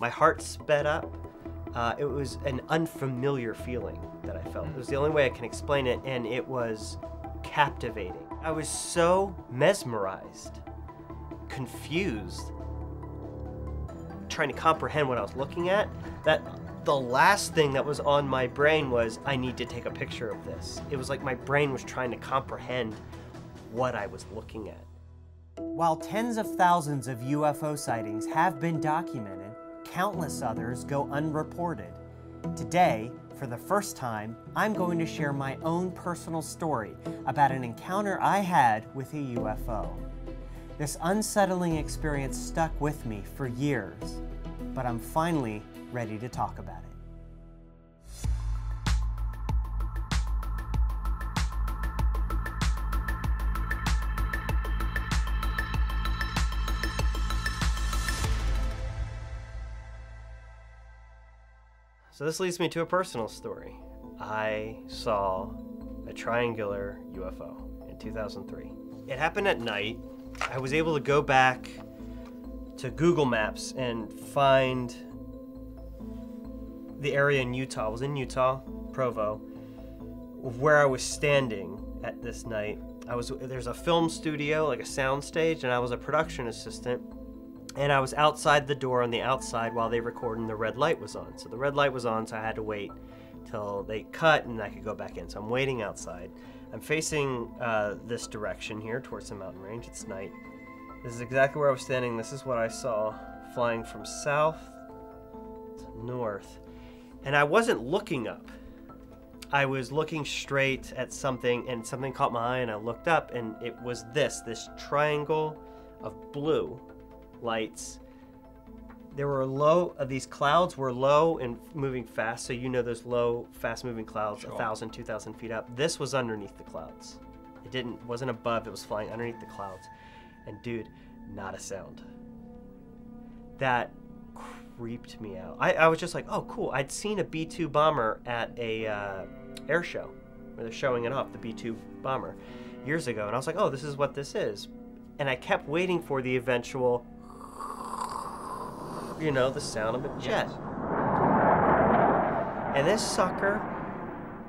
My heart sped up. It was an unfamiliar feeling that I felt. It was the only way I can explain it, and it was captivating. I was so mesmerized, confused, trying to comprehend what I was looking at, that the last thing that was on my brain was, I need to take a picture of this. It was like my brain was trying to comprehend what I was looking at. While tens of thousands of UFO sightings have been documented, countless others go unreported. Today, for the first time, I'm going to share my own personal story about an encounter I had with a UFO. This unsettling experience stuck with me for years, but I'm finally ready to talk about it. So this leads me to a personal story. I saw a triangular UFO in 2003. It happened at night. I was able to go back to Google Maps and find the area in Utah. I was in Utah, Provo, where I was standing at this night. There's a film studio, like a sound stage, and I was a production assistant. And I was outside the door on the outside while they recorded, and the red light was on. So the red light was on, so I had to wait till they cut and I could go back in. So I'm waiting outside. I'm facing this direction here towards the mountain range. It's night. This is exactly where I was standing. This is what I saw flying from south to north. And I wasn't looking up. I was looking straight at something, and something caught my eye, and I looked up, and it was this triangle of blue lights. There were these clouds were low and moving fast, so you know those low, fast-moving clouds, Sure. 1,000, 2,000 feet up. This was underneath the clouds. It wasn't above, it was flying underneath the clouds. And dude, not a sound. That creeped me out. I was just like, oh cool. I'd seen a B-2 bomber at a air show, where they're showing it off, the B-2 bomber, years ago, and I was like, oh, this is what this is. And I kept waiting for the eventual, you know, the sound of a jet. Yes. And this sucker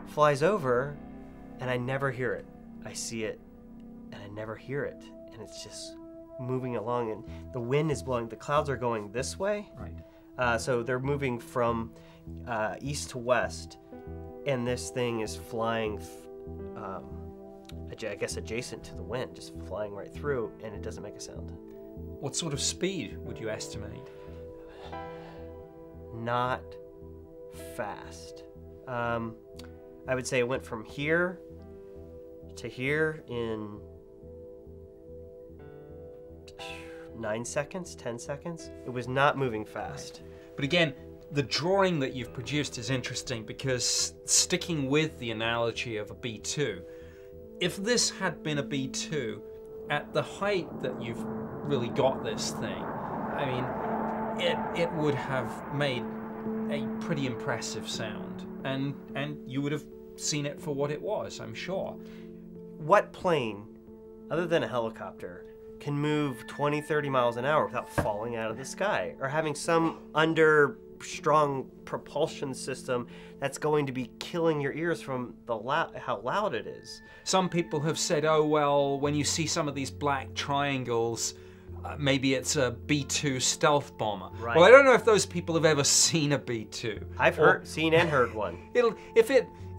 flies over, and I never hear it. I see it, and I never hear it. And it's just moving along, and the wind is blowing. The clouds are going this way. Right. So they're moving from east to west, and this thing is flying, I guess adjacent to the wind, just flying right through, and it doesn't make a sound. What sort of speed would you estimate? Not fast. I would say it went from here to here in 9 seconds, 10 seconds. It was not moving fast. Right. But again, the drawing that you've produced is interesting because, sticking with the analogy of a B-2, if this had been a B-2 at the height that you've really got this thing, I mean, it would have made a pretty impressive sound, and you would have seen it for what it was, I'm sure. What plane, other than a helicopter, can move 20, 30 miles an hour without falling out of the sky, or having some strong propulsion system that's going to be killing your ears from how loud it is? Some people have said, oh well, when you see some of these black triangles, maybe it's a B-2 stealth bomber. Right. Well, I don't know if those people have ever seen a B-2. I've seen and heard one.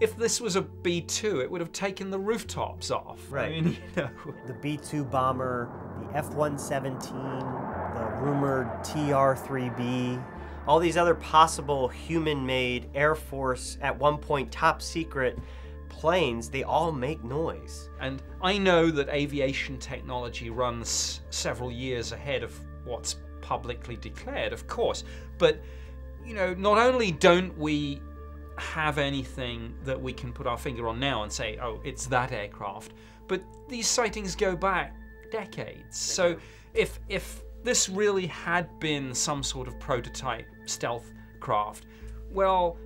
If this was a B-2, it would have taken the rooftops off. Right. I mean, you know. The B-2 bomber, the F-117, the rumored TR-3B. All these other possible human-made Air Force, at one point top secret planes, they all make noise. And I know that aviation technology runs several years ahead of what's publicly declared, of course, but you know, not only don't we have anything that we can put our finger on now and say, oh, it's that aircraft, but these sightings go back decades. So if this really had been some sort of prototype stealth craft, well,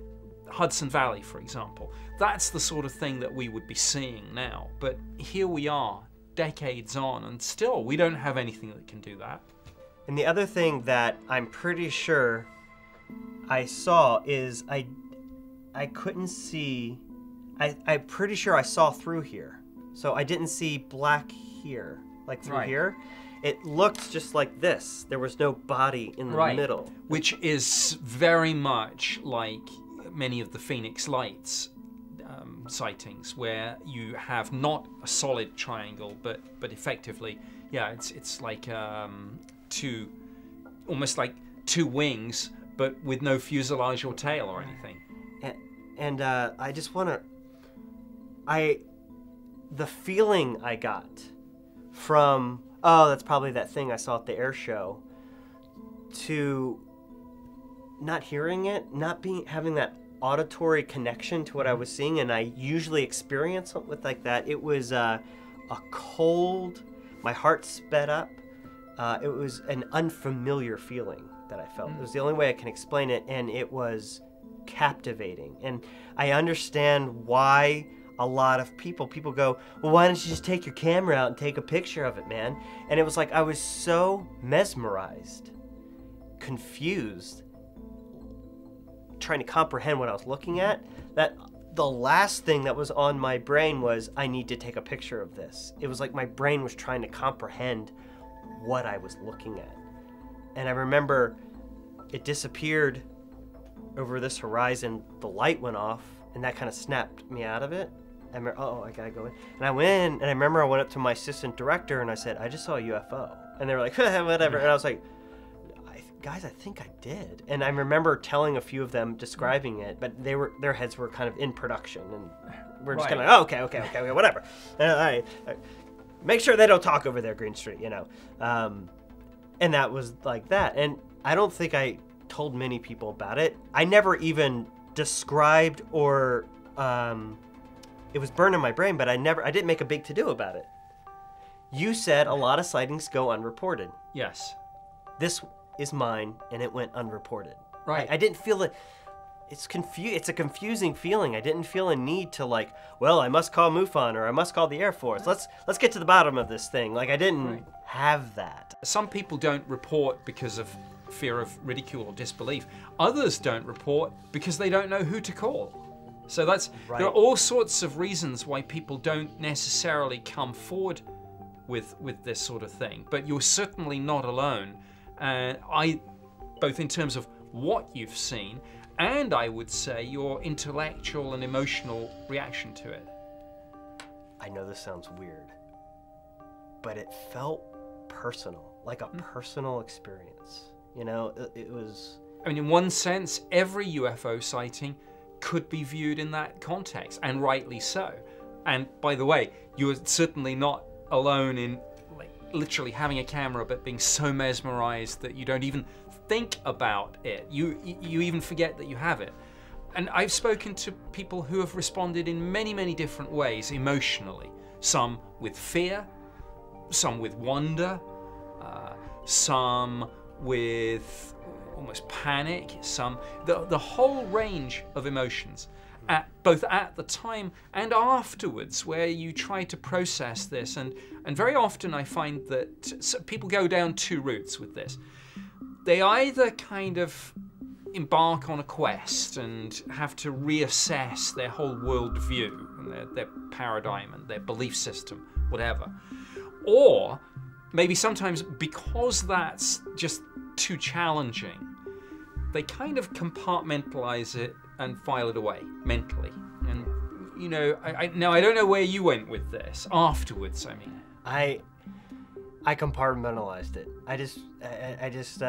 Hudson Valley, for example, that's the sort of thing that we would be seeing now. But here we are, decades on, and still we don't have anything that can do that. And the other thing that I'm pretty sure I saw is I couldn't see. I'm pretty sure I saw through here, so I didn't see black here, like through here. It looked just like this. There was no body in the middle, which is very much like many of the Phoenix Lights sightings, where you have not a solid triangle, but effectively, yeah, it's like almost like two wings, but with no fuselage or tail or anything. And I just want to, the feeling I got from, oh, that's probably that thing I saw at the air show, to not hearing it, not having that auditory connection to what I was seeing, and I usually experience something with like that. It was a cold, my heart sped up. It was an unfamiliar feeling that I felt. It was the only way I can explain it, and it was captivating. And I understand why a lot of people go, well, why don't you just take your camera out and take a picture of it, man? And it was like I was so mesmerized, confused, trying to comprehend what I was looking at, that the last thing that was on my brain was, I need to take a picture of this. It was like my brain was trying to comprehend what I was looking at. And I remember it disappeared over this horizon, the light went off, and that kind of snapped me out of it. I remember, I gotta go in. And I went in, and I remember I went up to my assistant director, and I said, I just saw a UFO. And they were like, whatever. And I was like, guys, I think I did. And I remember telling a few of them, describing it, but their heads were kind of in production, and we're just kind of like, oh, okay, whatever. And I make sure they don't talk over there, Greenstreet, you know. And that was like that. And I don't think I told many people about it. I never even described or it was burned in my brain, but I didn't make a big to-do about it. You said a lot of sightings go unreported. Yes. This is mine, and it went unreported. Right. I didn't feel it. It's a confusing feeling. I didn't feel a need to, like, well, I must call MUFON or I must call the Air Force. Let's get to the bottom of this thing. Like, I didn't have that. Some people don't report because of fear of ridicule or disbelief. Others don't report because they don't know who to call. So there are all sorts of reasons why people don't necessarily come forward with this sort of thing. But you're certainly not alone. Both in terms of what you've seen, and I would say your intellectual and emotional reaction to it. I know this sounds weird, but it felt personal, like a personal experience. You know, it was... I mean, in one sense, every UFO sighting could be viewed in that context, and rightly so. And by the way, you're certainly not alone in literally having a camera but being so mesmerized that you don't even think about it. You even forget that you have it. And I've spoken to people who have responded in many, many different ways emotionally. Some with fear, some with wonder, some with almost panic, the whole range of emotions, both at the time and afterwards, where you try to process this. And very often I find that people go down two routes with this. They either kind of embark on a quest and have to reassess their whole worldview and their paradigm and their belief system, whatever. Or maybe sometimes, because that's just too challenging, they kind of compartmentalize it and file it away mentally. And, you know, I don't know where you went with this afterwards. I mean, I compartmentalized it. I just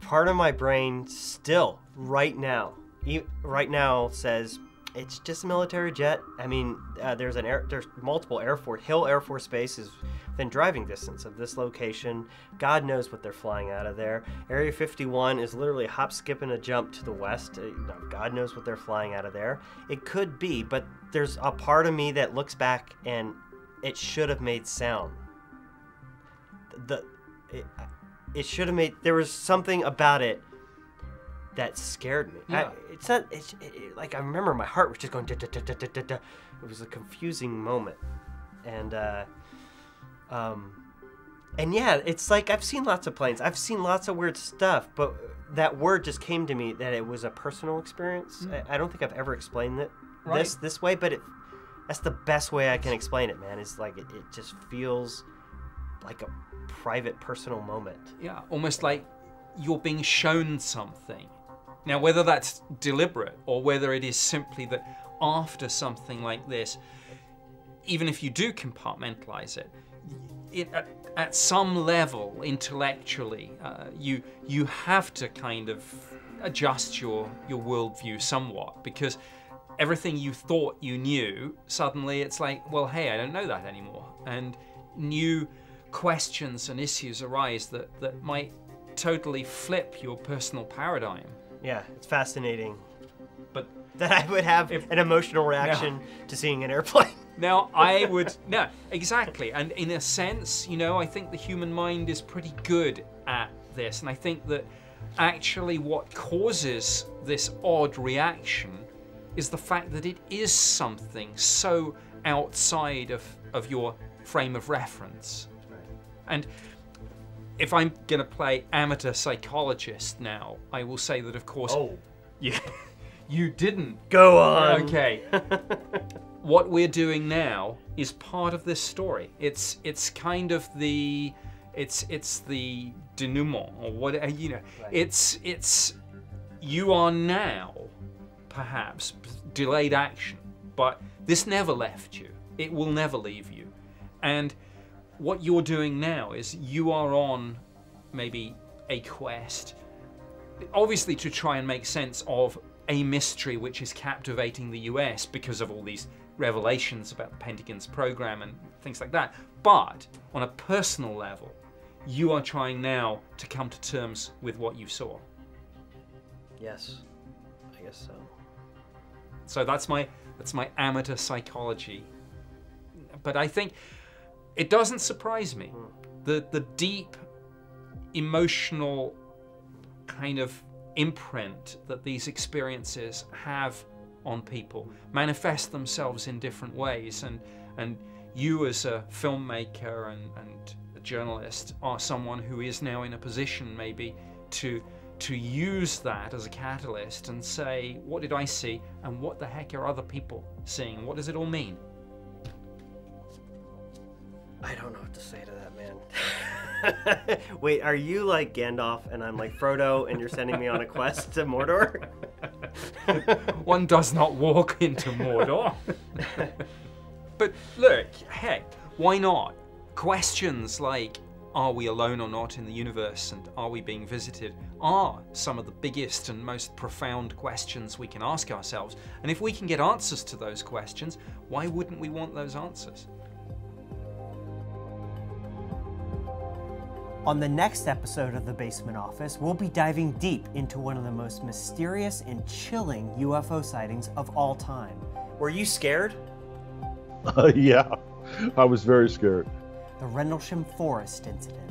part of my brain still right now says it's just a military jet. I mean, there's multiple Hill Air Force Base is within driving distance of this location. God knows what they're flying out of there. Area 51 is literally a hop, skip, and a jump to the west. God knows what they're flying out of there. It could be, but there's a part of me that looks back and it should have made sound. It should have made. There was something about it that scared me. Yeah. Like I remember my heart was just going da, da, da, da, da, da. It was a confusing moment, and yeah, it's like I've seen lots of planes, I've seen lots of weird stuff, but that word just came to me, that it was a personal experience. I don't think I've ever explained it this way, but that's the best way I can explain it, man. It's like it just feels like a private, personal moment. Yeah, almost like you're being shown something. Now, whether that's deliberate or whether it is simply that after something like this, even if you do compartmentalize it, at some level, intellectually, you have to kind of adjust your worldview somewhat, because everything you thought you knew, suddenly it's like, well, hey, I don't know that anymore. And new questions and issues arise that might totally flip your personal paradigm. Yeah, it's fascinating. But that I would have an emotional reaction to seeing an airplane. Now, I would, no, exactly. And in a sense, you know, I think the human mind is pretty good at this. And I think that actually what causes this odd reaction is the fact that it is something so outside of your frame of reference. Right. And if I'm going to play amateur psychologist now, I will say that, of course, you didn't. Go on. Okay. What we're doing now is part of this story. It's kind of the denouement, or what, you know. Right. It's you are now perhaps delayed action, but this never left you. It will never leave you. And what you're doing now is you are on maybe a quest, obviously to try and make sense of a mystery which is captivating the US because of all these revelations about the Pentagon's program and things like that. But on a personal level, you are trying now to come to terms with what you saw. Yes, I guess so. So that's my amateur psychology. But I think it doesn't surprise me. The deep emotional kind of imprint that these experiences have on people manifest themselves in different ways, and you as a filmmaker and a journalist are someone who is now in a position maybe to use that as a catalyst and say, what did I see and what the heck are other people seeing and what does it all mean? I don't know what to say to that, man. Wait, are you like Gandalf and I'm like Frodo and you're sending me on a quest to Mordor? One does not walk into Mordor. But look, heck, why not? Questions like, are we alone or not in the universe, and are we being visited, are some of the biggest and most profound questions we can ask ourselves. And if we can get answers to those questions, why wouldn't we want those answers? On the next episode of The Basement Office, we'll be diving deep into one of the most mysterious and chilling UFO sightings of all time. Were you scared? Yeah, I was very scared. The Rendlesham Forest Incident.